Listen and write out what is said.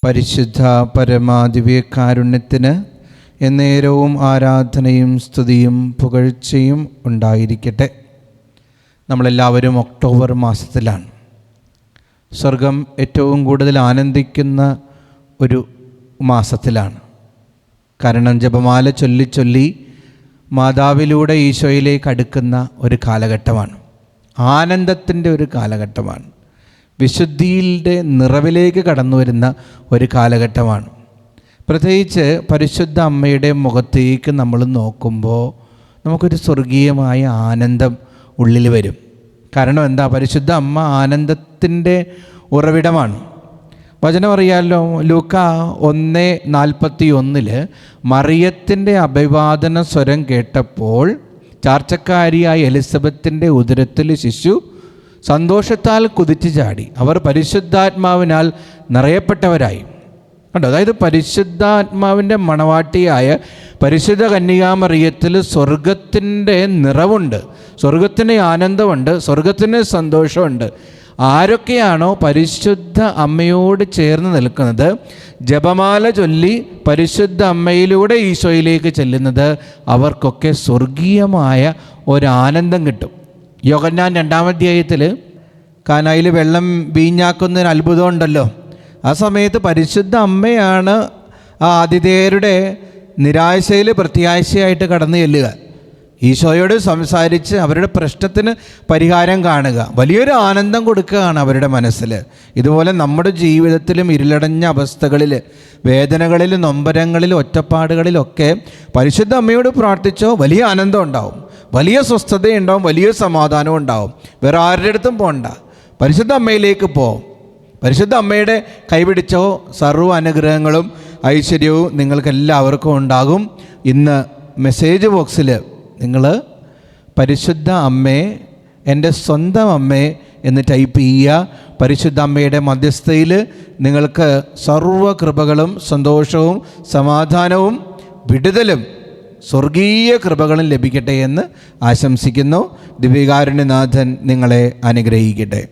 പരിശുദ്ധ പരമാദിവ്യകാരുണ്യത്തിന് എന്നേരവും ആരാധനയും സ്തുതിയും പുകഴ്ചയും ഉണ്ടായിരിക്കട്ടെ. നമ്മളെല്ലാവരും ഒക്ടോബർ മാസത്തിലാണ്. സ്വർഗം ഏറ്റവും കൂടുതൽ ആനന്ദിക്കുന്ന ഒരു മാസത്തിലാണ്. കാരണം ജപമാല ചൊല്ലി ചൊല്ലി മാതാവിലൂടെ ഈശോയിലേക്ക് അടുക്കുന്ന ഒരു കാലഘട്ടമാണ്. ആനന്ദത്തിൻ്റെ ഒരു കാലഘട്ടമാണ്. വിശുദ്ധിയുടെ നിറവിലേക്ക് കടന്നു വരുന്ന ഒരു കാലഘട്ടമാണ്. പ്രത്യേകിച്ച് പരിശുദ്ധ അമ്മയുടെ മുഖത്തേക്ക് നമ്മൾ നോക്കുമ്പോൾ നമുക്കൊരു സ്വർഗീയമായ ആനന്ദം ഉള്ളിൽ വരും. കാരണം എന്താ? പരിശുദ്ധ അമ്മ ആനന്ദത്തിൻ്റെ ഉറവിടമാണ്. വചനം അറിയാമല്ലോ, ലൂക്കാ 1:41 മറിയത്തിൻ്റെ അഭിവാദന സ്വരം കേട്ടപ്പോൾ ചാർച്ചക്കാരിയായ എലിസബത്തിൻ്റെ ഉദരത്തിൽ ശിശു സന്തോഷത്താൽ കുതിച്ചു ചാടി. അവർ പരിശുദ്ധാത്മാവിനാൽ നിറയപ്പെട്ടവരായി. കണ്ടോ? അതായത് പരിശുദ്ധാത്മാവിൻ്റെ മണവാട്ടിയായ പരിശുദ്ധ കന്യകാമറിയത്തിൽ സ്വർഗത്തിൻ്റെ നിറവുണ്ട്, സ്വർഗത്തിന് ആനന്ദമുണ്ട്, സ്വർഗത്തിന് സന്തോഷമുണ്ട്. ആരൊക്കെയാണോ പരിശുദ്ധ അമ്മയോട് ചേർന്ന് നിൽക്കുന്നത്, ജപമാല ചൊല്ലി പരിശുദ്ധ അമ്മയിലൂടെ ഈശോയിലേക്ക് ചെല്ലുന്നത്, അവർക്കൊക്കെ സ്വർഗീയമായ ഒരാനന്ദം കിട്ടും. യോഹന്നാൻ 2-ാം അധ്യായത്തിൽ കാനായിൽ വെള്ളം വീഞ്ഞാക്കുന്നൊരു അത്ഭുതം ഉണ്ടല്ലോ. ആ സമയത്ത് പരിശുദ്ധ അമ്മയാണ് ആ ആതിഥേയരുടെ നിരാശയിൽ പ്രത്യാശയായിട്ട് കടന്നു ചെല്ലുക, ഈശോയോട് സംസാരിച്ച് അവരുടെ പ്രശ്നത്തിന് പരിഹാരം കാണുക, വലിയൊരു ആനന്ദം കൊടുക്കുകയാണ് അവരുടെ മനസ്സിൽ. ഇതുപോലെ നമ്മുടെ ജീവിതത്തിലും ഇരുളടഞ്ഞ അവസ്ഥകളിൽ, വേദനകളിൽ, നൊമ്പരങ്ങളിൽ, ഒറ്റപ്പാടുകളിലൊക്കെ പരിശുദ്ധ അമ്മയോട് പ്രാർത്ഥിച്ചോ വലിയ ആനന്ദം ഉണ്ടാവും, വലിയ സ്വസ്ഥതയുണ്ടാവും, വലിയ സമാധാനം ഉണ്ടാവും. വേറെ ആരുടെ അടുത്തും പോകണ്ട, പരിശുദ്ധ അമ്മയിലേക്ക് പോ. പരിശുദ്ധ അമ്മയുടെ കൈപിടിച്ചോ സർവ്വ അനുഗ്രഹങ്ങളും ഐശ്വര്യവും നിങ്ങൾക്കെല്ലാവർക്കും ഉണ്ടാകും. ഇന്ന് മെസ്സേജ് ബോക്സിൽ നിങ്ങൾ പരിശുദ്ധ അമ്മേ, എൻ്റെ സ്വന്തം അമ്മേ എന്ന് ടൈപ്പ് ചെയ്യുക. പരിശുദ്ധ അമ്മയുടെ മധ്യസ്ഥയിൽ നിങ്ങൾക്ക് സർവ്വ കൃപകളും സന്തോഷവും സമാധാനവും വിടുതലും സ്വർഗീയ കൃപകളും ലഭിക്കട്ടെ എന്ന് ആശംസിക്കുന്നു. ദിവ്യകാരുണ്യനാഥൻ നിങ്ങളെ അനുഗ്രഹിക്കട്ടെ.